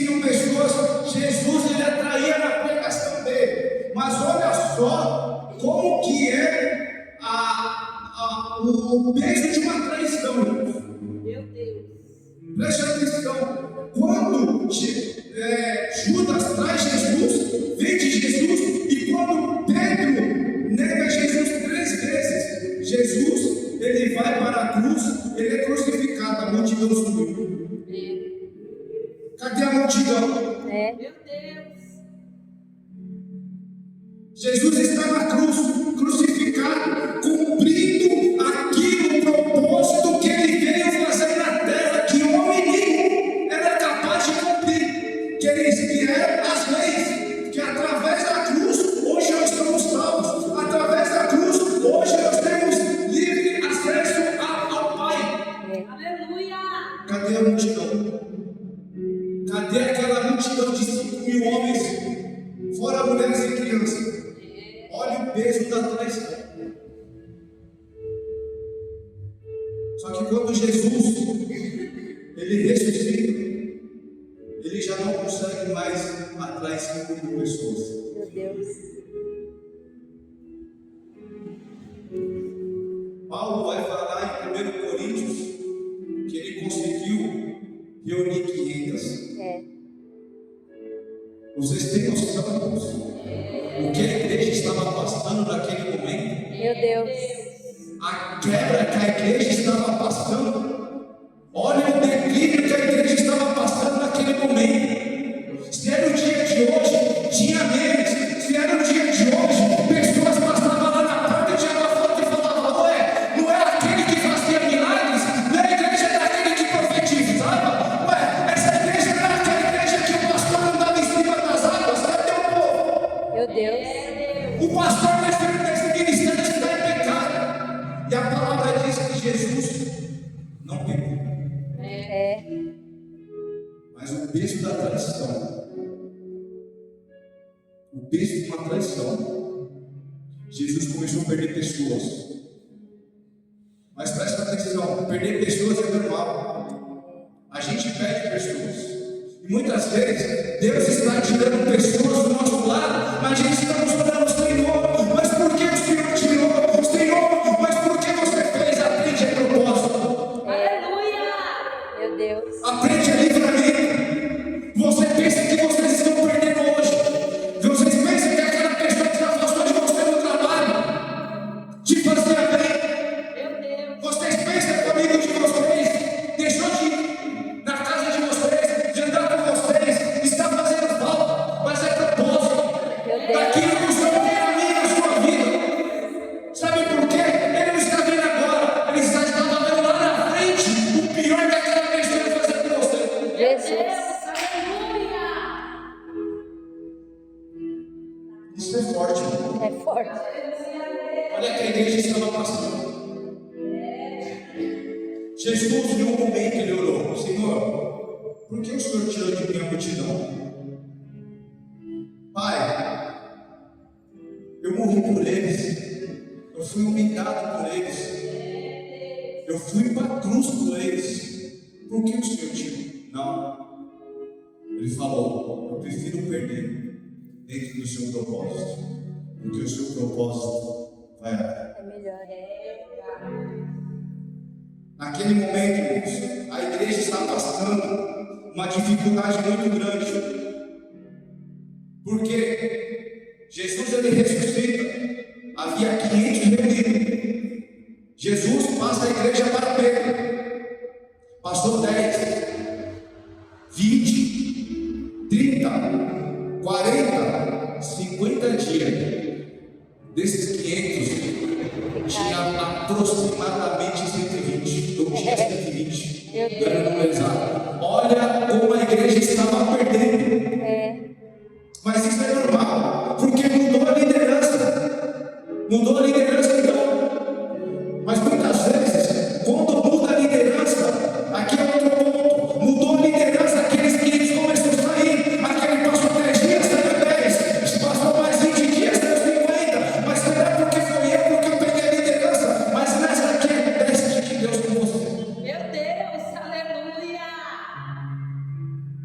seguiam pessoas. Jesus, ele atraía na pregação dele. Mas olha só como que é o peso de uma traição. Meu Deus. Preste atenção. Quando Judas traz Jesus, vende Jesus, e quando Pedro nega Jesus 3 vezes, Jesus, ele vai para a cruz, ele é crucificado, a multidão sumiu. Cadê a multidão? Meu Deus. Jesus está na cruz, crucificado, cumprindo aquilo, o propósito que ele veio fazer na terra, que homem nenhum era capaz de cumprir, que eram as leis, que através da cruz, hoje nós estamos salvos, através da cruz, hoje nós temos livre acesso ao Pai. Aleluia. Cadê a multidão? Cadê aquela multidão de 5.000 homens, fora mulheres e crianças? Olha o peso da traição. Só que quando Jesus, ele ressuscita, ele já não consegue mais atrair 5.000 pessoas. Meu Deus. Paulo vai falar em 1 Coríntios que ele conseguiu reunir 500. Vocês têm noção o que a igreja estava passando naquele momento? Meu Deus. A quebra que a igreja estava passando. Olha o declínio que a igreja estava passando naquele momento. Se era o dia de hoje, tinha menos. Se era o dia de hoje, pessoas passavam lá na porta e tiravam a foto e falavam: ué, não é aquele que fazia milagres? Não é a igreja daquele que profetizava? Ué, essa igreja não é aquela igreja que o pastor andava em cima das águas? Cadê o povo? Meu Deus. O pastor nesse ministério está em pecado. E a palavra diz que Jesus não pecou. Mas o peso da traição, o peso de uma traição, Jesus começou a perder pessoas. Mas presta atenção, perder pessoas é normal. A gente perde pessoas. E muitas vezes Deus está tirando pessoas do nosso lado, mas a gente está mostrando: Senhor, mas por que o Senhor tirou? Senhor, mas por que você fez? Aprende a propósito. Aleluia. Meu Deus. Aprende a livramento. Você pensa que vocês estão perdendo hoje. Vocês pensam que aquela pessoa que se afastou de você no trabalho te fazia bem. Meu Deus. Vocês pensam que o amigo de vocês deixou de ir na casa de vocês, de andar com vocês, está fazendo falta, mas é propósito. Meu Deus. Daquilo que o Senhor tem a mim na sua vida. Sabe por quê? Ele não está vendo agora, ele está vendo lá na frente o pior que aquela pessoa vai fazer com você. Jesus. Aleluia. Isso é forte. É forte. Olha que a igreja estava passando. Jesus, em um momento, ele orou: Senhor, por que o Senhor tirou de mim a multidão? Pai, eu morri por eles, eu fui humilhado por eles, eu fui para a cruz por eles. Por que o Senhor tirou? Não. Ele falou: eu prefiro perder dentro do seu propósito, porque o seu propósito vai haver. É melhor. Naquele momento, irmãos, a igreja está passando uma dificuldade muito grande. Porque Jesus, ele ressuscita, havia 500 reunidos. Jesus passa a igreja para Pedro. Passou 10, 20, 30, 40, 50 dias. Desses 500, tinha aproximadamente 120. Eu tinha 120. Dando número exato. Olha como a igreja estava perdendo. Mas isso é normal, porque mudou a liderança. Mudou a liderança então. Mas muitas vezes, quando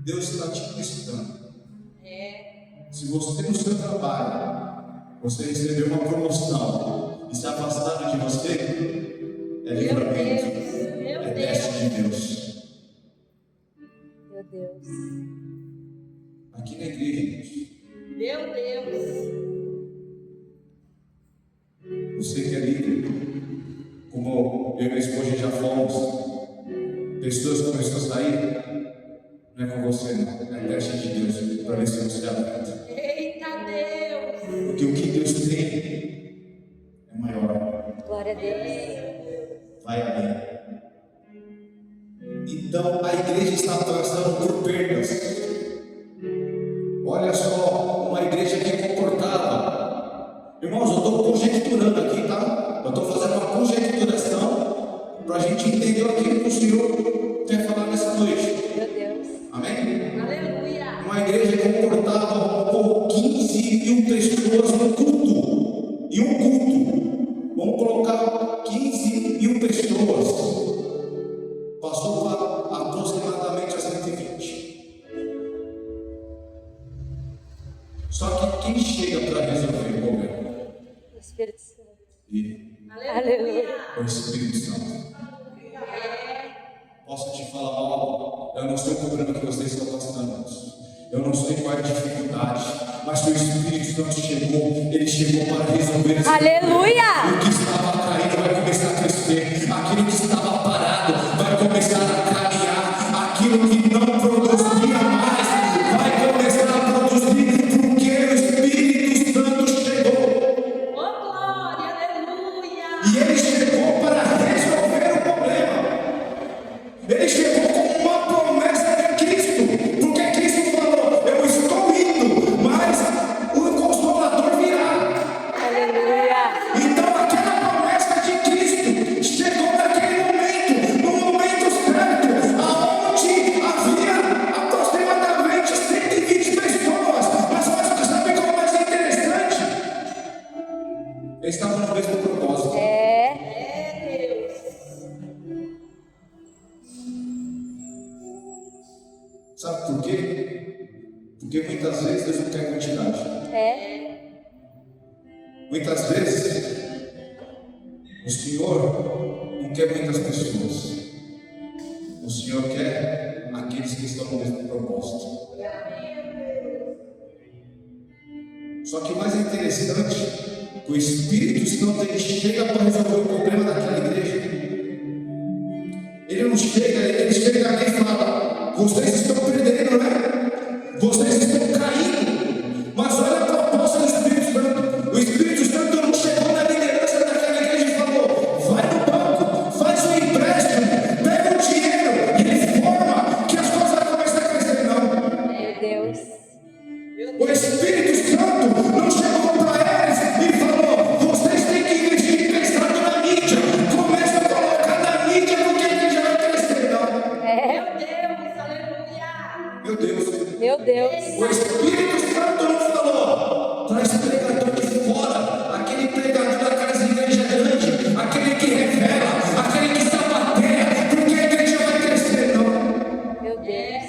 Deus está te testando. É. Se você no seu trabalho, você recebeu uma promoção e se afastaram de você, é Meu livramento, Deus. Meu é teste Deus. de Deus. Meu Deus. Aqui na igreja, gente, Meu Deus. você que é líder, como eu e minha esposa já fomos, pessoas começam a sair, não é com você não, é teste de Deus, para ver se você aguenta. Eita Deus. Porque o que Deus tem é maior, Glória a Deus. vai além. Então a igreja está passando por perdas. Olha só, uma igreja que é comportada. Irmãos, eu estou conjecturando aqui, tá? Eu estou fazendo uma conjecturação para a gente entender aquilo que o Senhor quer falar nessa noite. Meu Deus. Amém? Aleluia. Uma igreja comportada por 15 mil pessoas no culto. E um culto. Vamos colocar 15 mil pessoas. Passou para aproximadamente a 120. Só que quem chega para resolver o problema? O Espírito Santo. E Aleluia. o Espírito Santo. Posso te falar algo? Eu não sei o problema que vocês estão passando. Eu não sei qual é a dificuldade. Mas se o Espírito Santo chegou, ele chegou para resolver esse Aleluia. problema. O que estava caindo vai começar a crescer. Aquilo que estava parado vai começar a caminhar. Aquilo que não produzia mais vai começar a produzir. Porque o Espírito Santo chegou. Oh, glória. Aleluia. E ele chegou para resolver o problema. Ele chegou com uma promessa de Cristo. Porque Cristo falou: eu estou indo, mas o Consolador virá. Aleluia. Então aquela promessa de Cristo chegou naquele momento, no momento certo, aonde havia aproximadamente 120 pessoas. Mas sabe qual é o mais interessante? Eles estavam no mesmo propósito. É Deus. Sabe por quê? Porque muitas vezes Deus não quer quantidade. É. Muitas vezes o Senhor não quer muitas pessoas. O Senhor quer aqueles que estão no mesmo propósito. Só que o mais interessante, o Espírito Santo ele chega para resolver o problema daquela igreja. Ele não chega, ele chega ali e fala: vocês estão perdendo, né? Vocês estão caindo. Mas olha a proposta do Espírito Santo. O Espírito Santo não chegou na liderança daquela igreja e falou: vai no banco, faz um empréstimo, pega o dinheiro e reforma, que as coisas vão começar a crescer. Não. Meu Deus. O Espírito Santo não chegou para eles e falou: vocês têm que investir pesado na mídia. Começa a colocar na mídia porque a igreja vai crescer. Não. É. Meu Deus. Aleluia. Meu Deus. Meu Deus. O Espírito Santo não falou: traz pregador de fora, aquele pregador daquelas igrejas grandes, aquele que revela, aquele que sapateia, porque a igreja vai crescer. Não. Meu Deus.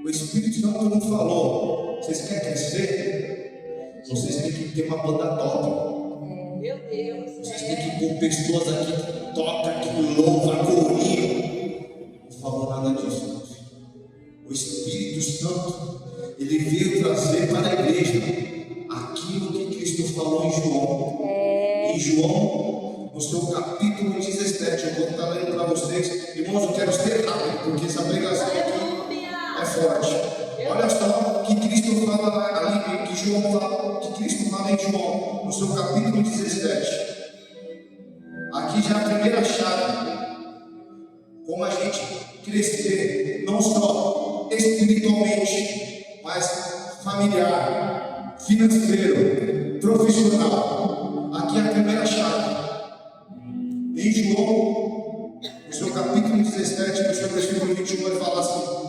O Espírito Santo não falou: vocês querem crescer? Vocês têm que ter uma banda top. Meu Deus. Vocês têm que pôr pessoas aqui que tocam, que louvam, corinho. Não falou nada disso. O Espírito Santo, ele veio trazer para a igreja aquilo que Cristo falou em João. Em João, no seu capítulo 17, eu vou estar lendo para vocês. Irmãos, eu quero ser rápido, porque essa pregação aqui é forte. Olha só que Cristo fala ali, que João fala, que Cristo fala em João, no seu capítulo 17. Aqui já é a primeira chave. Como a gente crescer, não só espiritualmente, mas familiar, financeiro, profissional. Aqui é a primeira chave. Em João, no seu capítulo 17, no seu versículo 21, ele fala assim: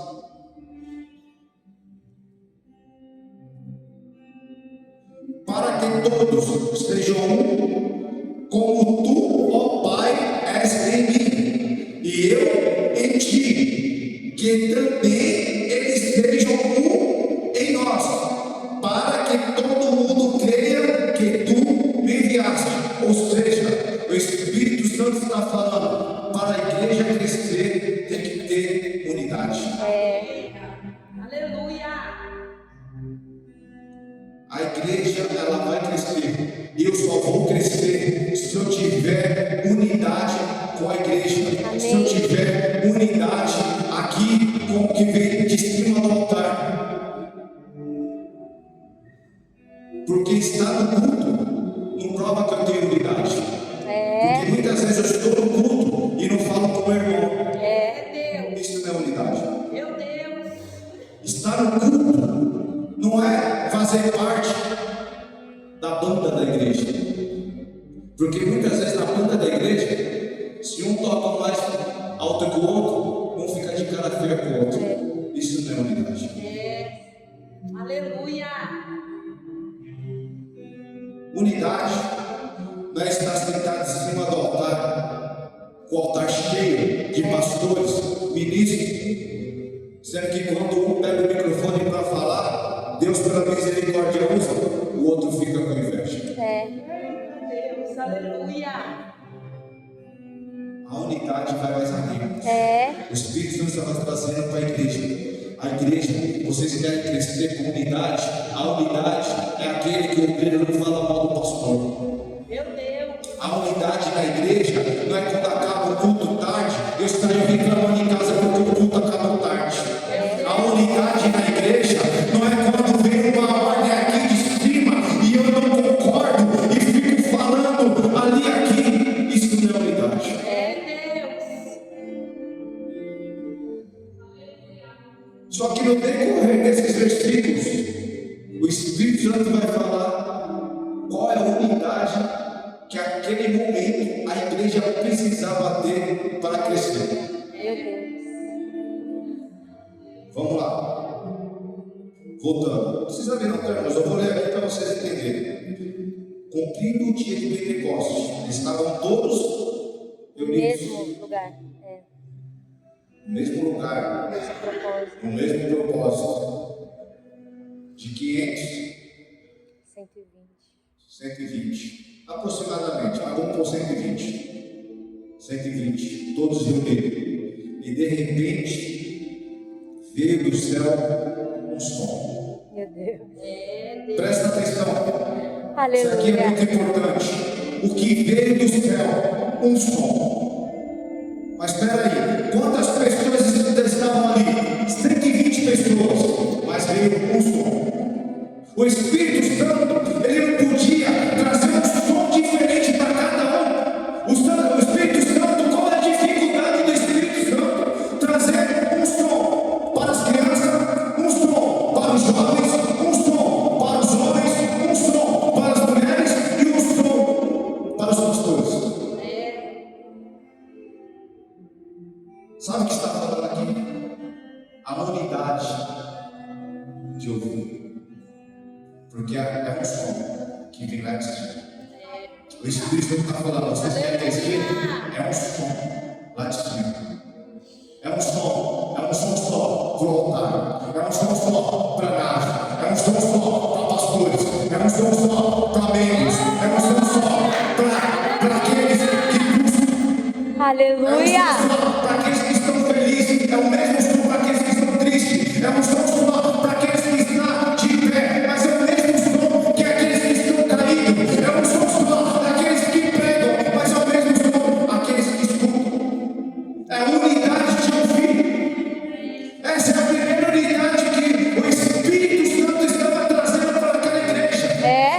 para que todos sejam um, como tu, ó Pai, és em mim, e eu em ti, que também eles sejam um em nós, para que todo mundo creia que tu me enviaste. Ou seja, o Espírito Santo está falando, para a igreja crescer tem que ter unidade. Aleluia. A igreja, ela vai crescer. Eu só vou crescer se eu tiver unidade com a igreja. Amém. Se eu tiver unidade aqui com o que vem de cima do altar. Porque estar no culto não prova que eu tenho unidade. Porque muitas vezes eu estou no culto e não falo com o meu irmão. Deus. Isso não é unidade. Meu Deus. Estar no culto não é fazer parte da banda da igreja. Porque muitas vezes na banda da igreja, se um toca mais alto que o outro, um fica de cara feia com o outro. Isso não é unidade. Aleluia. Unidade não é estar sentado em cima do altar, com o altar cheio de pastores, ministros, sendo que quando um pega o microfone para falar, Deus pela misericórdia usa, o outro fica com inveja. Deus. Aleluia. A unidade vai mais além. O Espírito Santo estava trazendo para a igreja. A igreja, vocês querem crescer com unidade? A unidade é aquele que o obreiro não fala mal do pastor. Meu Deus. A unidade na igreja não é quando acaba o culto tarde, eu estaria reclamando em casa porque o culto acaba tarde. A unidade na igreja não é quando vem uma ordem aqui de cima e eu não concordo e fico falando ali aqui. Isso não é unidade. Deus. Só que no decorrer desses versículos, o Espírito Santo vai falar qual é a unidade que aquele momento a igreja precisava ter para crescer. Meu Deus. Vamos lá. Voltando. Não precisa ver não, mas eu vou ler aqui para vocês entenderem. Cumprindo o dia de Pentecostes, estavam todos reunidos Mesmo lugar. no mesmo lugar, Mesmo propósito. no mesmo propósito. De 500, 120. 120. Aproximadamente, mas vamos por 120. 120, todos reunidos. E de repente, veio do céu um som. Meu Deus. Presta atenção. Isso Aleluia. aqui é muito importante. O que veio do céu, um som. Mas espera aí, quantas pessoas estavam ali? 120 pessoas, mas veio um som. O Espírito Santo, ele não podia trazer um som diferente para cada um. O Espírito Santo, qual é a dificuldade do Espírito Santo? Trazer um som para as crianças, um som para os jovens, um som para os homens, um som para as mulheres e um som para os pastores. Sabe o que está falando aqui? A unidade de ouvir. Porque é um som que vem lá de cima. O Espírito Santo está falando, vocês querem crescer? É um som lá de cima. É um som só para o altar. É um som só para nada. É um som só para pastores. É um som só para membros. É um som só para aqueles que buscam. Aleluia. É um som só para aqueles que estão felizes. É o mesmo som para aqueles que estão tristes. É um som só para aqueles que estão de pé. Mas é o mesmo som que aqueles que estão caídos. É um som só para aqueles que pregam. Mas é o mesmo som para aqueles que escutam. É a unidade de ouvir. Essa é a primeira unidade que o Espírito Santo estava trazendo para aquela igreja.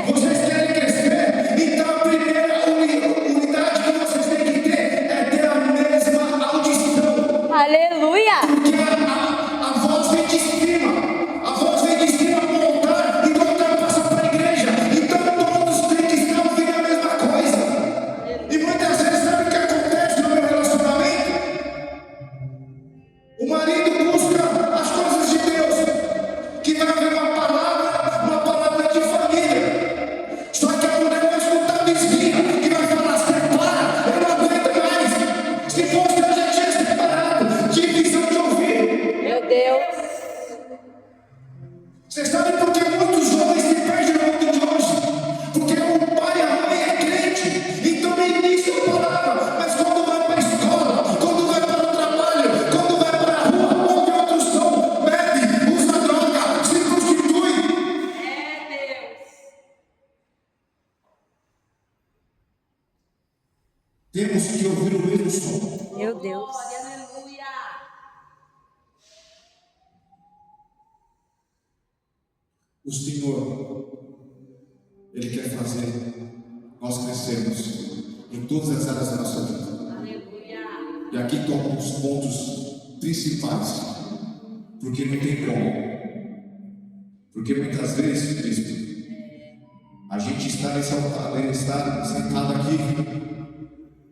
Vocês querem crescer? Então a primeira unidade que vocês têm que ter é ter a mesma audição. Aleluia. Porque a voz vem de cima. Meu Deus. Glória, aleluia. O Senhor, Ele quer fazer nós crescermos em todas as áreas da nossa vida. Aleluia. E aqui estão alguns pontos principais, porque não tem como. Porque muitas vezes, Cristo, a gente está nesse altar, está sentado aqui,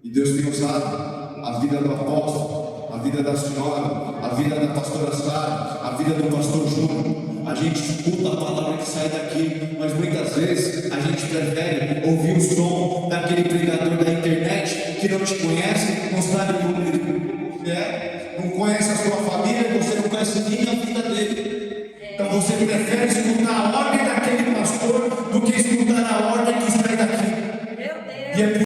e Deus tem usado a vida do apóstolo, a vida da senhora, a vida da pastora Sara, a vida do pastor Júnior. A gente escuta a palavra que sai daqui, mas muitas vezes a gente prefere ouvir o som daquele pregador da internet que não te conhece, não sabe como você é, não conhece a sua família, você não conhece nem a vida dele. Então você prefere escutar a ordem